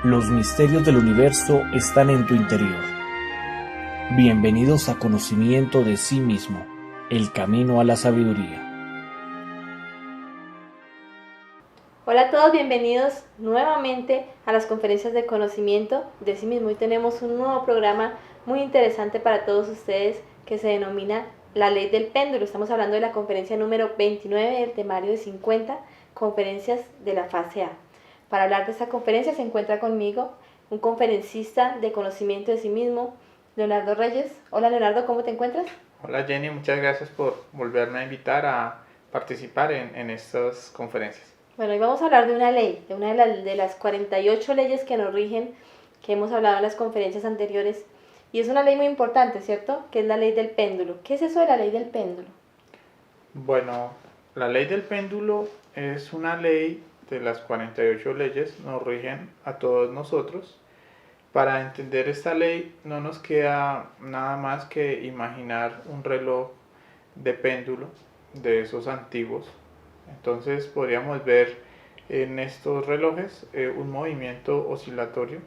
Los misterios del universo están en tu interior. Bienvenidos a Conocimiento de sí mismo, el camino a la sabiduría. Hola a todos, bienvenidos nuevamente a las conferencias de conocimiento de sí mismo. Hoy tenemos un nuevo programa muy interesante para todos ustedes que se denomina La Ley del Péndulo. Estamos hablando de la conferencia número 29 del temario de 50 conferencias de la fase A. Para hablar de esta conferencia se encuentra conmigo un conferencista de conocimiento de sí mismo, Leonardo Reyes. Hola Leonardo, ¿cómo te encuentras? Hola Jenny, muchas gracias por volverme a invitar a participar en estas conferencias. Bueno, hoy vamos a hablar de una ley, de una de las 48 leyes que nos rigen, que hemos hablado en las conferencias anteriores. Y es una ley muy importante, ¿cierto? Que es la ley del péndulo. ¿Qué es eso de la ley del péndulo? Bueno, la ley del péndulo es una ley de las 48 leyes, nos rigen a todos nosotros. Para entender esta ley no nos queda nada más que imaginar un reloj de péndulo de esos antiguos. Entonces podríamos ver en estos relojes un movimiento oscilatorio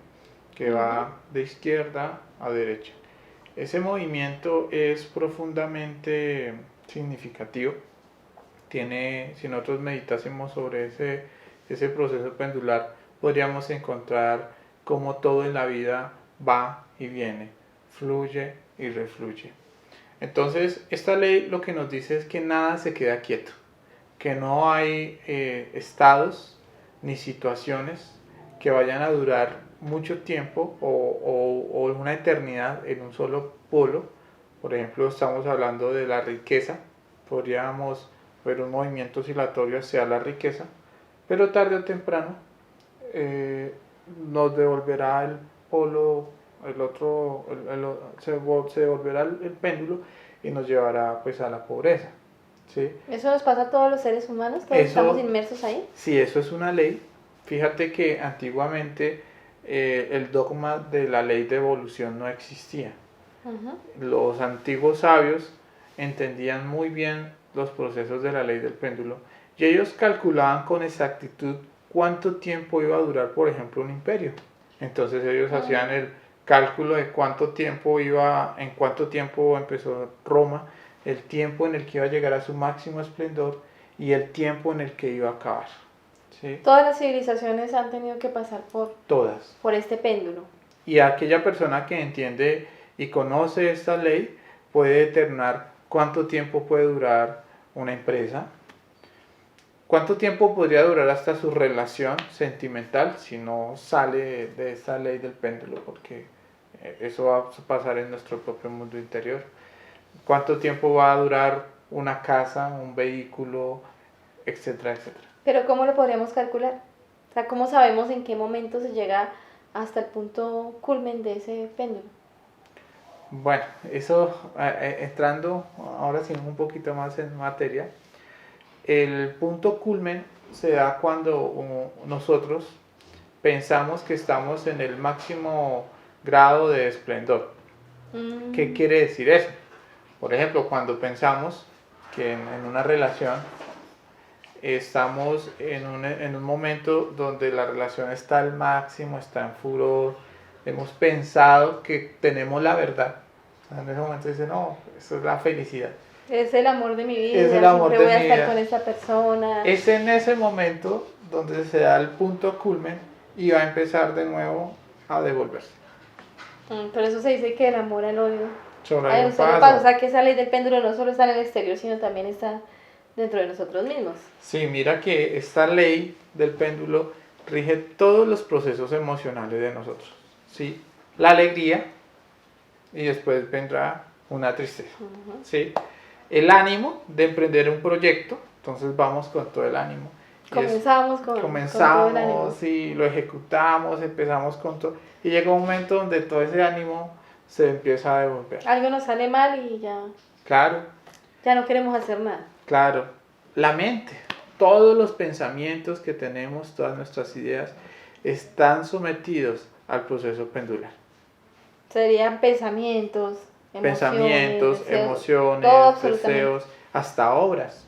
que va de izquierda a derecha. Ese movimiento es profundamente significativo. Si nosotros meditásemos sobre ese proceso pendular, podríamos encontrar cómo todo en la vida va y viene, fluye y refluye. Entonces, esta ley lo que nos dice es que nada se queda quieto, que no hay estados ni situaciones que vayan a durar mucho tiempo o una eternidad en un solo polo. Por ejemplo, estamos hablando de la riqueza, podríamos ver un movimiento oscilatorio hacia la riqueza, pero tarde o temprano nos devolverá el polo, se devolverá el péndulo y nos llevará pues a la pobreza. ¿Sí? ¿Eso nos pasa a todos los seres humanos? ¿Todos estamos inmersos ahí? Sí, eso es una ley. Fíjate que antiguamente el dogma de la ley de evolución no existía. Los antiguos sabios entendían muy bien los procesos de la ley del péndulo y ellos calculaban con exactitud cuánto tiempo iba a durar, por ejemplo, un imperio. Entonces ellos hacían el cálculo de en cuánto tiempo empezó Roma, el tiempo en el que iba a llegar a su máximo esplendor y el tiempo en el que iba a acabar. ¿Sí? Todas las civilizaciones han tenido que pasar por este péndulo. Y aquella persona que entiende y conoce esta ley puede determinar cuánto tiempo puede durar una empresa, cuánto tiempo podría durar hasta su relación sentimental si no sale de esta ley del péndulo, porque eso va a pasar en nuestro propio mundo interior. Cuánto tiempo va a durar una casa, un vehículo, etcétera, etcétera. Pero ¿cómo lo podríamos calcular? O sea, ¿cómo sabemos en qué momento se llega hasta el punto culmen de ese péndulo? Bueno, eso entrando ahora sí un poquito más en materia, el punto culmen se da cuando nosotros pensamos que estamos en el máximo grado de esplendor. ¿Qué quiere decir eso? Por ejemplo, cuando pensamos que en una relación estamos en un momento donde la relación está al máximo, está en furor, hemos pensado que tenemos la verdad. O sea, en ese momento dice, no, eso es la felicidad. Es el amor de mi vida, es el amor siempre de voy a mi estar vida. con esta persona. Es en ese momento donde se da el punto culmen y va a empezar de nuevo a devolverse. Por eso se dice que el amor al odio. Solo hay un O paso. sea, que esa ley del péndulo no solo está en el exterior, sino también está dentro de nosotros mismos. Sí, mira que esta ley del péndulo rige todos los procesos emocionales de nosotros. ¿Sí? La alegría y después vendrá una tristeza. ¿Sí? El ánimo de emprender un proyecto, entonces vamos con todo el ánimo. Comenzamos con todo el ánimo. Sí, lo ejecutamos, empezamos con todo. Y llega un momento donde todo ese ánimo se empieza a devolver. Algo nos sale mal y ya. Claro. Ya no queremos hacer nada. Claro. La mente, todos los pensamientos que tenemos, todas nuestras ideas, están sometidos al proceso pendular. Serían pensamientos, emociones, deseos, hasta obras.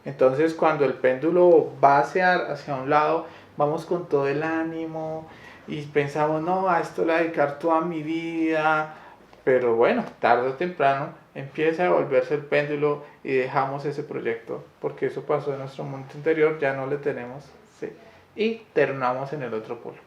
Entonces, cuando el péndulo va hacia un lado, vamos con todo el ánimo, y pensamos, no, a esto le voy a dedicar toda mi vida, pero bueno, tarde o temprano empieza a volverse el péndulo y dejamos ese proyecto, porque eso pasó en nuestro mundo interior, ya no le tenemos, ¿sí? Y terminamos en el otro polo.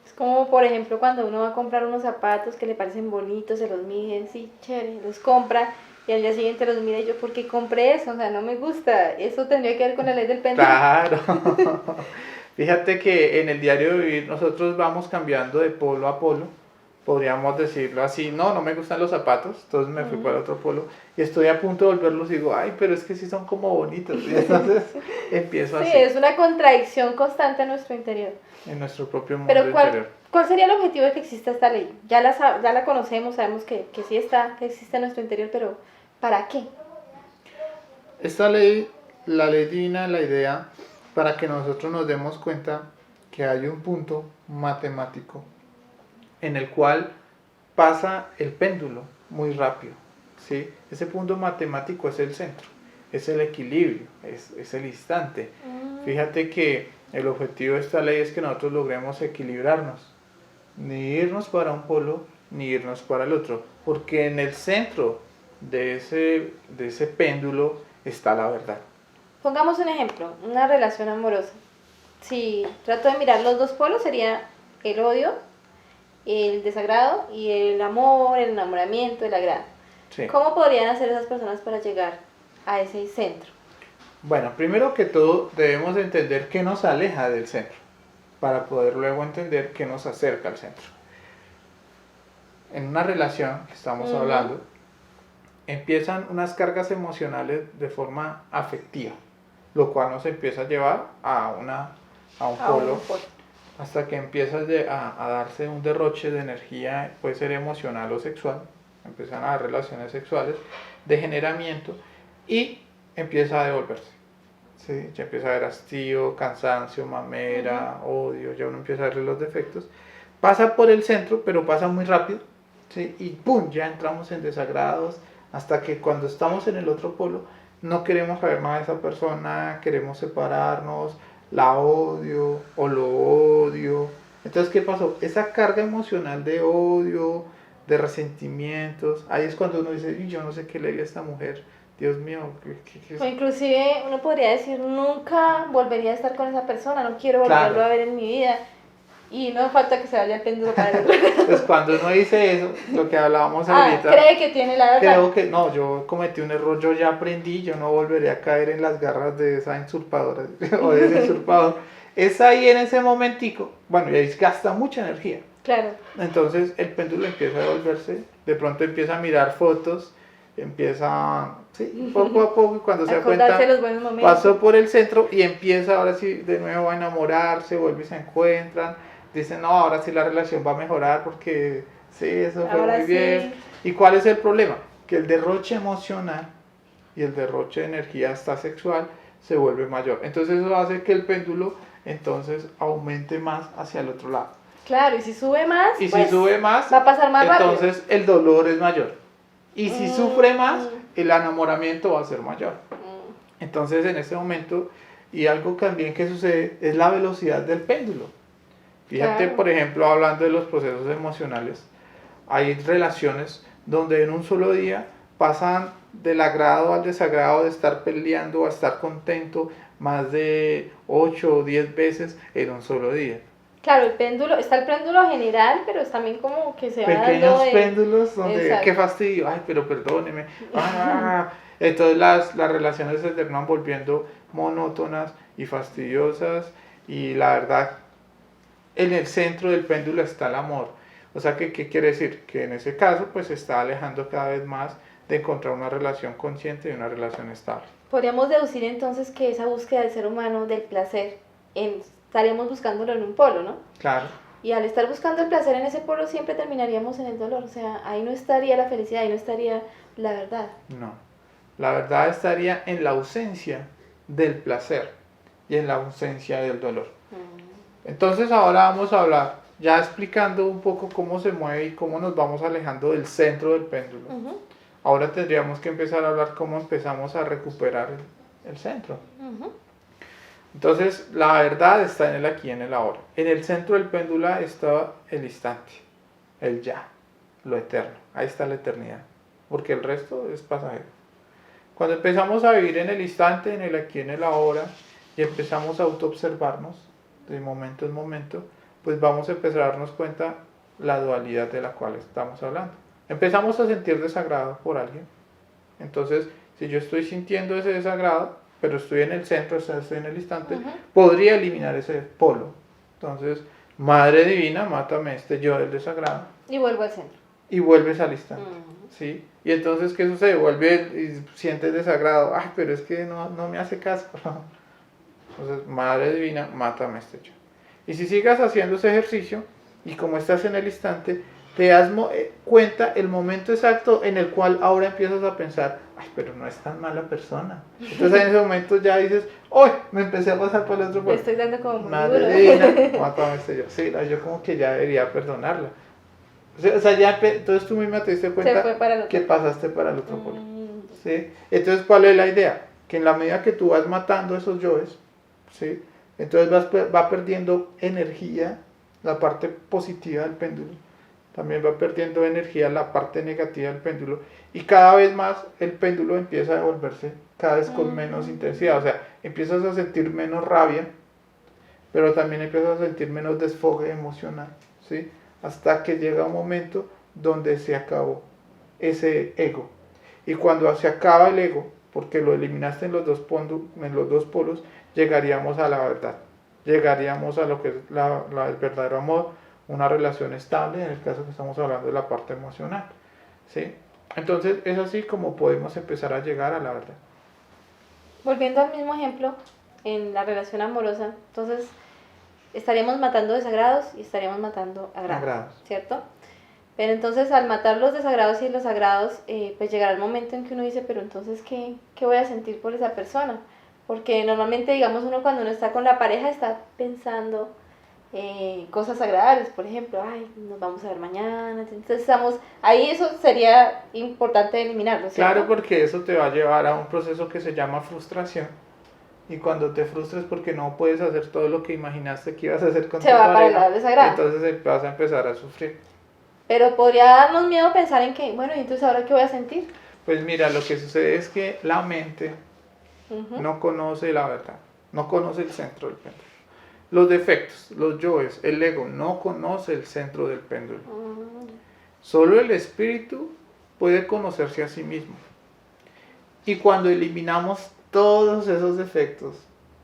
Es como, por ejemplo, cuando uno va a comprar unos zapatos que le parecen bonitos, se los mide, sí, chévere, los compra y al día siguiente los mira y yo, ¿por qué compré eso? O sea, no me gusta. Eso tendría que ver con la ley del péndulo. Claro. Fíjate que en el diario de vivir nosotros vamos cambiando de polo a polo, podríamos decirlo así, no, no me gustan los zapatos, entonces me fui para el otro polo y estoy a punto de volverlos y digo, ay, pero es que sí son como bonitos, y entonces empiezo Sí, así, es una contradicción constante en nuestro interior. en nuestro propio mundo Pero interior. ¿cuál sería el objetivo de que exista esta ley? Ya la conocemos, sabemos que sí está, que existe en nuestro interior, pero ¿para qué? Esta ley, la ley divina, la idea, para que nosotros nos demos cuenta que hay un punto matemático en el cual pasa el péndulo muy rápido, ¿sí? Ese punto matemático es el centro, es el equilibrio, es el instante. Fíjate que el objetivo de esta ley es que nosotros logremos equilibrarnos, ni irnos para un polo, ni irnos para el otro, porque en el centro de ese péndulo está la verdad. Pongamos un ejemplo, una relación amorosa. Si trato de mirar los dos polos, sería el odio, el desagrado y el amor, el enamoramiento, el agrado. Sí. ¿Cómo podrían hacer esas personas para llegar a ese centro? Bueno, primero que todo debemos entender qué nos aleja del centro, para poder luego entender qué nos acerca al centro. En una relación que estamos hablando, empiezan unas cargas emocionales de forma afectiva, lo cual nos empieza a llevar a un polo, hasta que empieza a darse un derroche de energía, puede ser emocional o sexual, empiezan a dar relaciones sexuales, degeneramiento, y empieza a devolverse. ¿Sí? Ya empieza a haber hastío, cansancio, mamera, odio, ya uno empieza a ver los defectos. Pasa por el centro, pero pasa muy rápido, ¿sí? Y ¡pum! Ya entramos en desagrados, hasta que cuando estamos en el otro polo, no queremos saber nada de esa persona, queremos separarnos, la odio o lo odio. Entonces, ¿qué pasó? Esa carga emocional de odio, de resentimientos, ahí es cuando uno dice, yo no sé qué le di a esta mujer, Dios mío. O inclusive uno podría decir, nunca volvería a estar con esa persona, no quiero volverlo a ver en mi vida. Y no falta que se vaya el péndulo para el otro. Pues cuando uno dice eso, lo que hablábamos ahorita, cree que tiene la verdad. creo que no, yo cometí un error, yo ya aprendí, yo no volveré a caer en las garras de esa usurpadora o de ese usurpador. Es ahí en ese momentico, bueno, y ahí gasta mucha energía. Claro. Entonces el péndulo empieza a devolverse, de pronto empieza a mirar fotos, empieza, sí, poco a poco, y cuando se da cuenta, los buenos momentos. pasó por el centro y empieza ahora sí de nuevo a enamorarse, vuelve y se encuentran, dicen, no, ahora sí la relación va a mejorar porque sí, eso fue Ahora muy bien. ¿Y cuál es el problema? Que el derroche emocional y el derroche de energía hasta sexual se vuelve mayor. Entonces eso hace que el péndulo entonces aumente más hacia el otro lado. Claro, y si sube más, Y pues, si sube más, va a pasar más rápido. entonces el dolor es mayor. Y si sufre más, el enamoramiento va a ser mayor. Entonces en este momento, y algo también que sucede, es la velocidad del péndulo. Fíjate, Claro. por ejemplo, hablando de los procesos emocionales, hay relaciones donde en un solo día pasan del agrado al desagrado, de estar peleando a estar contento, más de 8 o 10 veces en un solo día. Claro, está el péndulo general, pero es también como que se va Pequeños dando de... péndulos donde, Exacto. qué fastidio, ay, pero perdóneme. Entonces las relaciones se terminan volviendo monótonas y fastidiosas, y la verdad, en el centro del péndulo está el amor. O sea, ¿qué quiere decir? Que en ese caso, pues se está alejando cada vez más de encontrar una relación consciente y una relación estable. Podríamos deducir entonces que esa búsqueda del ser humano, del placer, estaríamos buscándolo en un polo, ¿no? Claro. Y al estar buscando el placer en ese polo, siempre terminaríamos en el dolor. O sea, ahí no estaría la felicidad, ahí no estaría la verdad. No. La verdad estaría en la ausencia del placer y en la ausencia del dolor. Entonces ahora vamos a hablar, ya explicando un poco cómo se mueve y cómo nos vamos alejando del centro del péndulo. Ahora tendríamos que empezar a hablar cómo empezamos a recuperar el centro. Entonces, la verdad está en el aquí y en el ahora. En el centro del péndulo está el instante, el ya, lo eterno. Ahí está la eternidad, porque el resto es pasajero. Cuando empezamos a vivir en el instante, en el aquí y en el ahora, y empezamos a autoobservarnos de momento en momento, pues vamos a empezar a darnos cuenta la dualidad de la cual estamos hablando. Empezamos a sentir desagrado por alguien. Entonces, si yo estoy sintiendo ese desagrado, pero estoy en el centro, o sea, estoy en el instante, podría eliminar ese polo. Entonces, Madre Divina, mátame este yo del desagrado. Y vuelvo al centro. Y vuelves al instante. ¿Sí? Y entonces, ¿qué sucede? Vuelve y sientes desagrado. Ay, pero es que no me hace caso. Entonces, Madre Divina, mátame este yo. Y si sigas haciendo ese ejercicio, y como estás en el instante, te das cuenta el momento exacto en el cual ahora empiezas a pensar, ay, pero no es tan mala persona. Entonces en ese momento ya dices, ¡ay! Me empecé a pasar por el otro Me pueblo. estoy dando como muy Madre duro. Divina, mátame este yo. Sí, yo como que ya debería perdonarla. O sea, ya, entonces tú misma te diste cuenta que pasaste para el otro polo. ¿Sí? Entonces, ¿cuál es la idea? Que en la medida que tú vas matando esos yoes, ¿sí? Entonces va perdiendo energía la parte positiva del péndulo. También va perdiendo energía la parte negativa del péndulo. Y cada vez más el péndulo empieza a devolverse cada vez con menos intensidad. O sea, empiezas a sentir menos rabia, pero también empiezas a sentir menos desfogue emocional, ¿sí? Hasta que llega un momento donde se acabó ese ego. Y cuando se acaba el ego, porque lo eliminaste en los dos polos, llegaríamos a la verdad. Llegaríamos a lo que es el verdadero amor, una relación estable, en el caso que estamos hablando de la parte emocional, ¿sí? Entonces es así como podemos empezar a llegar a la verdad. Volviendo al mismo ejemplo, en la relación amorosa, entonces estaríamos matando desagrados y estaríamos matando agrados, ¿cierto? Pero entonces al matar los desagrados y los agrados, pues llegará el momento en que uno dice, pero entonces, ¿qué voy a sentir por esa persona? Porque normalmente, digamos, uno cuando uno está con la pareja está pensando cosas agradables, por ejemplo, ay, nos vamos a ver mañana, entonces ahí eso sería importante eliminarlo, ¿cierto? Claro, porque eso te va a llevar a un proceso que se llama frustración, y cuando te frustres porque no puedes hacer todo lo que imaginaste que ibas a hacer con tu pareja, para el lado del desagrado. Entonces vas a empezar a sufrir. Pero podría darnos miedo pensar en que, bueno, ¿y entonces ahora qué voy a sentir? Pues mira, lo que sucede es que la mente no conoce la verdad, no conoce el centro del péndulo. Los defectos, los yoes, el ego no conoce el centro del péndulo. Solo el espíritu puede conocerse a sí mismo. Y cuando eliminamos todos esos defectos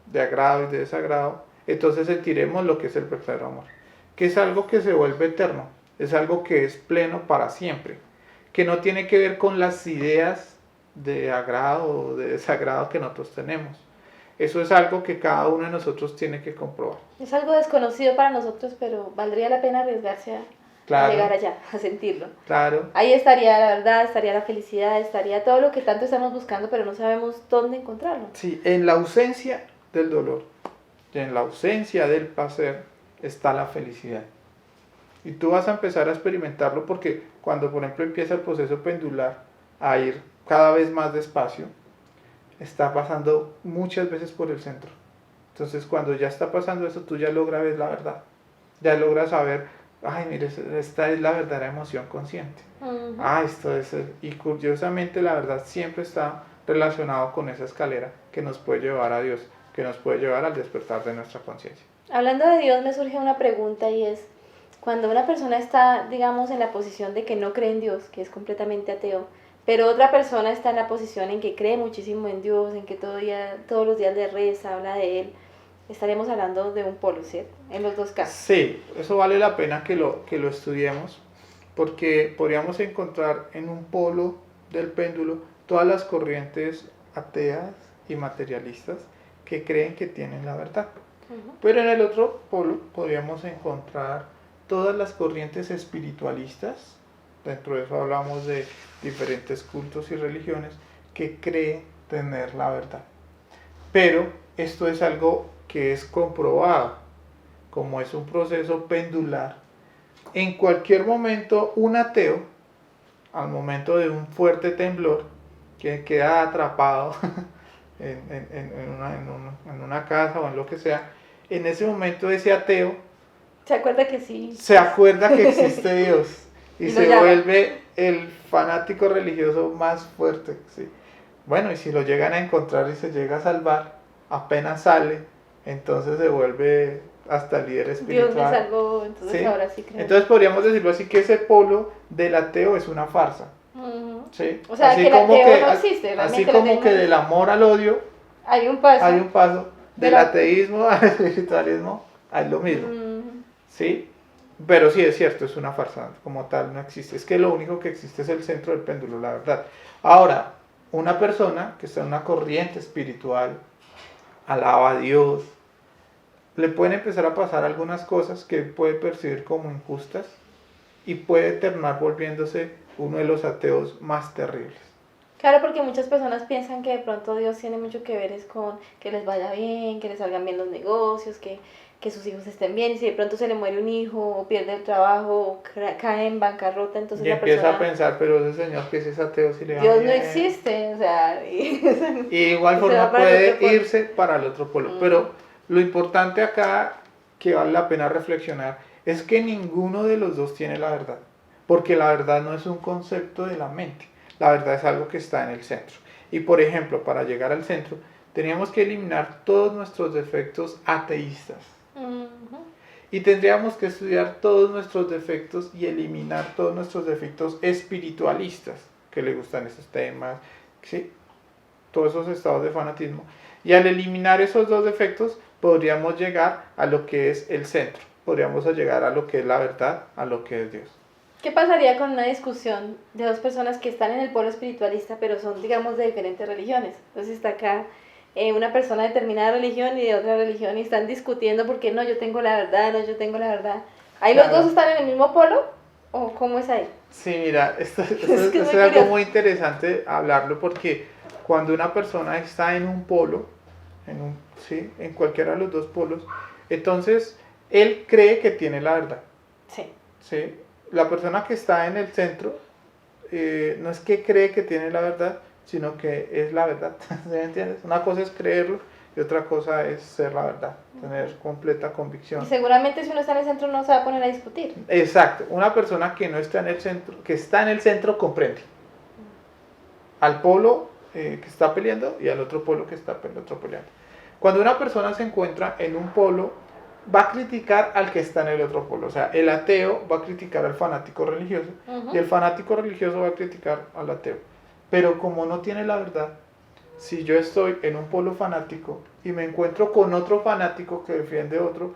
de agrado y de desagrado, entonces sentiremos lo que es el verdadero amor, que es algo que se vuelve eterno, es algo que es pleno para siempre, que no tiene que ver con las ideas de agrado o de desagrado que nosotros tenemos. Eso es algo que cada uno de nosotros tiene que comprobar. Es algo desconocido para nosotros, pero valdría la pena arriesgarse a llegar allá, a sentirlo. Claro. Ahí estaría la verdad, estaría la felicidad, estaría todo lo que tanto estamos buscando, pero no sabemos dónde encontrarlo. Sí, en la ausencia del dolor, en la ausencia del placer, está la felicidad. Y tú vas a empezar a experimentarlo porque cuando, por ejemplo, empieza el proceso pendular a ir cada vez más despacio, está pasando muchas veces por el centro. Entonces, cuando ya está pasando eso, tú ya logras ver la verdad. Ya logras saber, ay, mire, esta es la verdadera emoción consciente. Esto es... Y curiosamente, la verdad siempre está relacionado con esa escalera que nos puede llevar a Dios, que nos puede llevar al despertar de nuestra conciencia. Hablando de Dios, me surge una pregunta y es, cuando una persona está, digamos, en la posición de que no cree en Dios, que es completamente ateo, pero otra persona está en la posición en que cree muchísimo en Dios, en que todos los días le reza, habla de Él, estaremos hablando de un polo, ¿cierto? En los dos casos. Sí, eso vale la pena que lo estudiemos, porque podríamos encontrar en un polo del péndulo todas las corrientes ateas y materialistas que creen que tienen la verdad. Pero en el otro polo podríamos encontrar todas las corrientes espiritualistas, dentro de eso hablamos de diferentes cultos y religiones, que creen tener la verdad. Pero esto es algo que es comprobado, como es un proceso pendular. En cualquier momento, un ateo, al momento de un fuerte temblor, que queda atrapado en una casa o en lo que sea, en ese momento ese ateo ¿Se acuerda que sí? se acuerda que existe Dios y Y lo se llama. vuelve el fanático religioso más fuerte, ¿sí? Bueno, y si lo llegan a encontrar y se llega a salvar, apenas sale, entonces se vuelve hasta líder Dios me espiritual. salvó, entonces ¿Sí? ahora sí creo. Entonces podríamos decirlo así que ese polo del ateo es una farsa. Ujú. ¿Sí? O sea, Así que el como ateo que, no existe, así realmente el como ateísmo que no del existe. amor al odio Hay un paso. hay un paso, De del la- ateísmo al espiritualismo hay lo mismo. Mm, ¿Sí? Pero sí es cierto, es una farsa, como tal no existe. Es que lo único que existe es el centro del péndulo, la verdad. Ahora, una persona que está en una corriente espiritual, alaba a Dios, le pueden empezar a pasar algunas cosas que puede percibir como injustas y puede terminar volviéndose uno de los ateos más terribles. Claro, porque muchas personas piensan que de pronto Dios tiene mucho que ver es con que les vaya bien, que les salgan bien los negocios, que sus hijos estén bien, y si de pronto se le muere un hijo, o pierde el trabajo, o cae en bancarrota, entonces Y la empieza a persona, pensar, pero ese señor que es ateo si le va Dios no bien. existe, o sea, y, Y de igual y se va forma para el puede otro polo. irse para el otro polo. Pero lo importante acá que vale la pena reflexionar es que ninguno de los dos tiene la verdad. Porque la verdad no es un concepto de la mente. La verdad es algo que está en el centro. Y por ejemplo, para llegar al centro, teníamos que eliminar todos nuestros defectos ateístas. Ujú. Y tendríamos que estudiar todos nuestros defectos y eliminar todos nuestros defectos espiritualistas, que le gustan esos temas, ¿sí? Todos esos estados de fanatismo. Y al eliminar esos dos defectos, podríamos llegar a lo que es el centro. Podríamos llegar a lo que es la verdad, a lo que es Dios. ¿Qué pasaría con una discusión de dos personas que están en el polo espiritualista, pero son, digamos, de diferentes religiones? Entonces está acá una persona de determinada religión y de otra religión y están discutiendo porque no, yo tengo la verdad, no, yo tengo la verdad. ¿Ahí los Claro. dos están en el mismo polo? ¿O cómo es ahí? Sí, mira, esto que es es muy algo curioso. muy interesante hablarlo porque cuando una persona está en un polo, ¿sí? En cualquiera de los dos polos, entonces él cree que tiene la verdad. Sí. ¿Sí? La persona que está en el centro no es que cree que tiene la verdad, sino que es la verdad. ¿Sí me entiendes? Una cosa es creerlo y otra cosa es ser la verdad, tener completa Y convicción. seguramente si uno está en el centro no se va a poner a discutir. Exacto, una persona que no está en el centro, que está en el centro comprende al polo que está peleando y al otro polo que está el otro peleando. Cuando una persona se encuentra en un polo, va a criticar al que está en el otro polo. O sea, el ateo va a criticar al fanático religioso y el fanático religioso va a criticar al ateo. Pero como no tiene la verdad, si yo estoy en un polo fanático y me encuentro con otro fanático que defiende otro,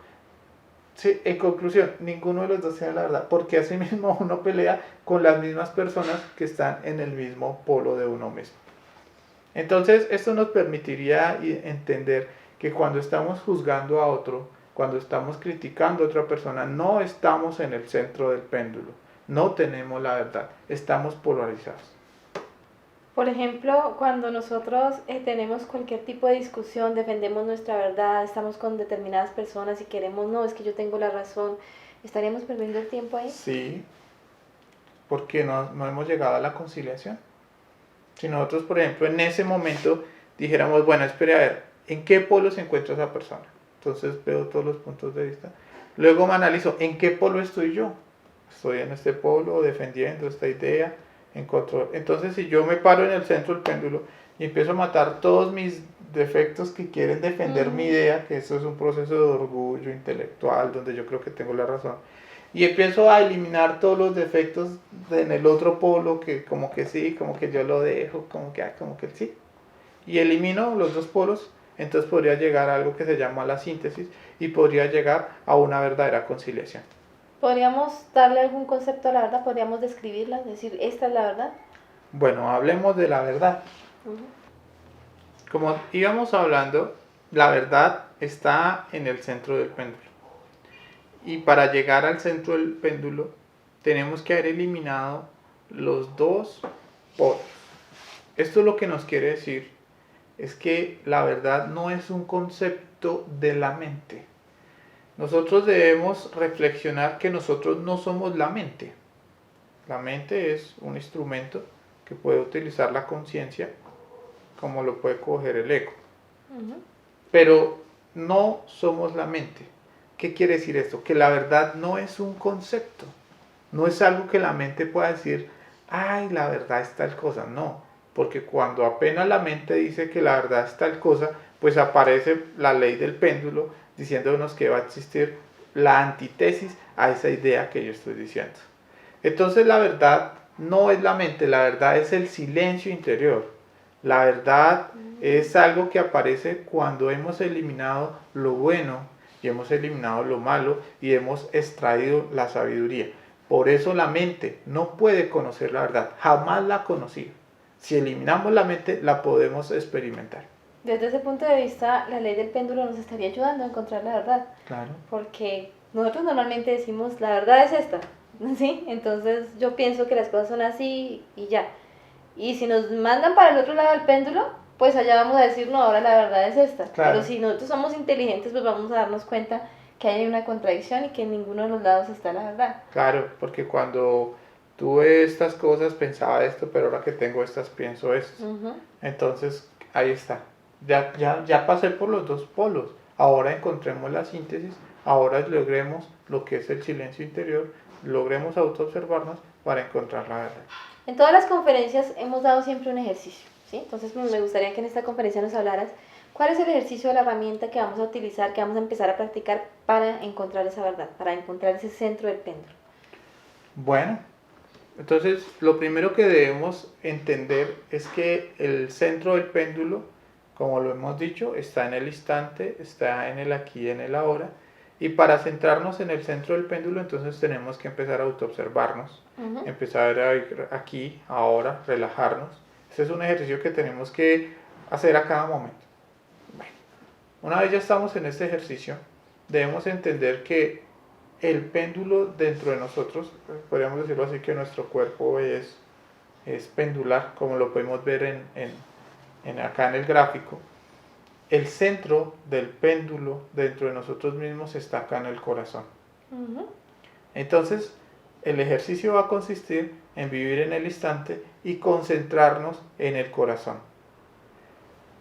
sí, en conclusión, ninguno de los dos tiene la verdad, porque así mismo uno pelea con las mismas personas que están en el mismo polo de uno mismo. Entonces, esto nos permitiría entender que cuando estamos juzgando a otro, cuando estamos criticando a otra persona, no estamos en el centro del péndulo, no tenemos la verdad, estamos polarizados. Por ejemplo, cuando nosotros tenemos cualquier tipo de discusión, defendemos nuestra verdad, estamos con determinadas personas y queremos, no, es que yo tengo la razón, ¿estaríamos perdiendo el tiempo ahí? Sí, porque no hemos llegado a la conciliación. Si nosotros, por ejemplo, en ese momento dijéramos, bueno, espere a ver, ¿en qué polo se encuentra esa persona? Entonces veo todos los puntos de vista. Luego me analizo, ¿en qué polo estoy yo? Estoy en este polo defendiendo esta idea, en control. Entonces, si yo me paro en el centro del péndulo y empiezo a matar todos mis defectos que quieren defender mi idea, que eso es un proceso de orgullo intelectual, donde yo creo que tengo la razón, y empiezo a eliminar todos los defectos en el otro polo, que como que sí, como que yo lo dejo, como que sí, y elimino los dos polos, entonces podría llegar a algo que se llama la síntesis y podría llegar a una verdadera conciliación. ¿Podríamos darle algún concepto a la verdad? ¿Podríamos describirla? Decir, esta es la verdad. Bueno, hablemos de la verdad. Como íbamos hablando, la verdad está en el centro del péndulo. Y para llegar al centro del péndulo, tenemos que haber eliminado los dos polos. Esto lo que nos quiere decir es que la verdad no es un concepto de la mente. Nosotros debemos reflexionar que nosotros no somos la mente. La mente es un instrumento que puede utilizar la conciencia como lo puede coger el ego. Ujú. Pero no somos la mente. ¿Qué quiere decir esto? Que la verdad no es un concepto. No es algo que la mente pueda decir, ay, la verdad es tal cosa. No, porque cuando apenas la mente dice que la verdad es tal cosa, pues aparece la ley del péndulo diciéndonos que va a existir la antítesis a esa idea que yo estoy diciendo. Entonces la verdad no es la mente, la verdad es el silencio interior. La verdad es algo que aparece cuando hemos eliminado lo bueno y hemos eliminado lo malo y hemos extraído la sabiduría. Por eso la mente no puede conocer la verdad, jamás la ha conocido. Si eliminamos la mente, la podemos experimentar. Desde ese punto de vista, la ley del péndulo nos estaría ayudando a encontrar la verdad. Claro. Porque nosotros normalmente decimos, la verdad es esta, ¿sí? Entonces yo pienso que las cosas son así y ya. Y si nos mandan para el otro lado del péndulo, pues allá vamos a decir, no, ahora la verdad es esta. Claro. Pero si nosotros somos inteligentes, pues vamos a darnos cuenta que hay una contradicción y que en ninguno de los lados está la verdad. Claro, porque cuando tuve estas cosas pensaba esto, pero ahora que tengo estas pienso esto. Ujú. Entonces, ahí está. Ya pasé por los dos polos. Ahora encontremos la síntesis, ahora logremos lo que es el silencio interior, logremos autoobservarnos para encontrar la verdad. En todas las conferencias hemos dado siempre un ejercicio, ¿sí? Entonces me gustaría que en esta conferencia nos hablaras cuál es el ejercicio de la herramienta que vamos a utilizar, que vamos a empezar a practicar para encontrar esa verdad, para encontrar ese centro del péndulo. Bueno, entonces lo primero que debemos entender es que el centro del péndulo, como lo hemos dicho, está en el instante, está en el aquí y en el ahora. Y para centrarnos en el centro del péndulo, entonces tenemos que empezar a autoobservarnos, empezar a ir aquí, ahora, relajarnos. Ese es un ejercicio que tenemos que hacer a cada momento. Bueno, una vez ya estamos en este ejercicio, debemos entender que el péndulo dentro de nosotros, podríamos decirlo así, que nuestro cuerpo es pendular, como lo podemos ver acá en el gráfico. El centro del péndulo dentro de nosotros mismos está acá en el corazón. Entonces, el ejercicio va a consistir en vivir en el instante y concentrarnos en el corazón.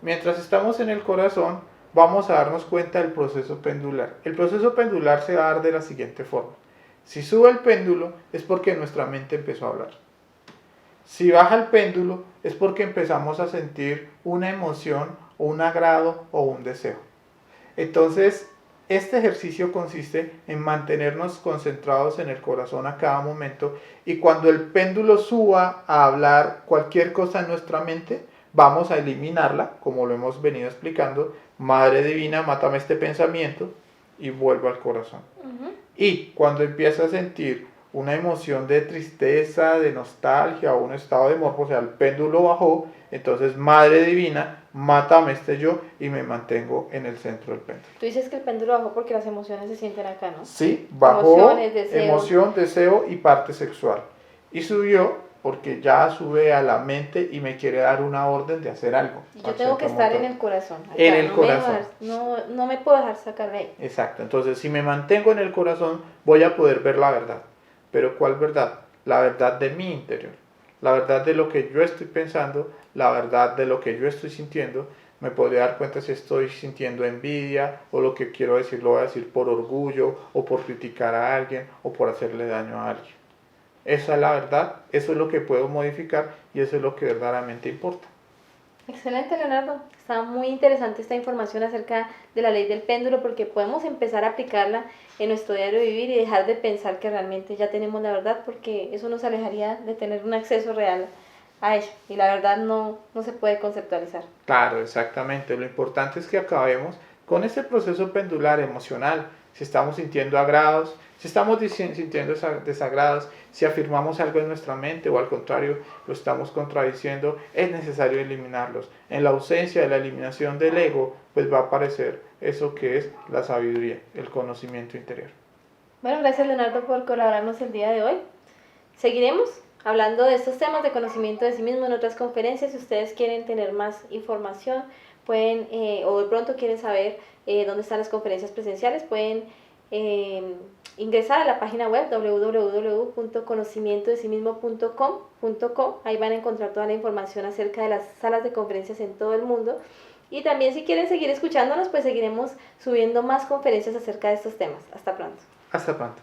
Mientras estamos en el corazón, vamos a darnos cuenta del proceso pendular. El proceso pendular se va a dar de la siguiente forma. Si sube el péndulo, es porque nuestra mente empezó a hablar. Si baja el péndulo, es porque empezamos a sentir una emoción, o un agrado o un deseo. Entonces, este ejercicio consiste en mantenernos concentrados en el corazón a cada momento, y cuando el péndulo suba a hablar cualquier cosa en nuestra mente, vamos a eliminarla, como lo hemos venido explicando. Madre Divina, mátame este pensamiento, y vuelvo al corazón. Y cuando empieza a sentir una emoción de tristeza, de nostalgia o un estado de morbo, o sea, el péndulo bajó, entonces Madre Divina, mátame este yo, y me mantengo en el centro del péndulo. Tú dices que el péndulo bajó porque las emociones se sienten acá, ¿no? Sí, bajó deseo. Emoción, deseo y parte sexual. Y subió porque ya sube a la mente y me quiere dar una orden de hacer algo. Yo tengo que estar en el corazón. Acá. En el corazón. No me puedo dejar sacar de ahí. Exacto. Entonces, si me mantengo en el corazón, voy a poder ver la verdad. ¿Pero cuál verdad? La verdad de mi interior. La verdad de lo que yo estoy pensando, la verdad de lo que yo estoy sintiendo. Me podría dar cuenta si estoy sintiendo envidia, o lo que quiero decir lo voy a decir por orgullo, o por criticar a alguien, o por hacerle daño a alguien. Esa es la verdad, eso es lo que puedo modificar, y eso es lo que verdaderamente importa. Excelente, Leonardo. Está muy interesante esta información acerca de la ley del péndulo, porque podemos empezar a aplicarla en nuestro diario vivir y dejar de pensar que realmente ya tenemos la verdad, porque eso nos alejaría de tener un acceso real a ella, y la verdad no se puede conceptualizar. Claro, exactamente. Lo importante es que acabemos con ese proceso pendular emocional. Si estamos sintiendo agrados, si estamos sintiendo desagrados, si afirmamos algo en nuestra mente o al contrario lo estamos contradiciendo, es necesario eliminarlos. En la ausencia de la eliminación del ego, pues va a aparecer eso que es la sabiduría, el conocimiento interior. Bueno, gracias, Leonardo, por colaborarnos el día de hoy. Seguiremos hablando de estos temas de conocimiento de sí mismo en otras conferencias. Si ustedes quieren tener más información, pueden, o de pronto quieren saber dónde están las conferencias presenciales, pueden ingresar a la página web www.conocimientodesimismo.com.co. Ahí van a encontrar toda la información acerca de las salas de conferencias en todo el mundo. Y también si quieren seguir escuchándonos, pues seguiremos subiendo más conferencias acerca de estos temas. Hasta pronto. Hasta pronto.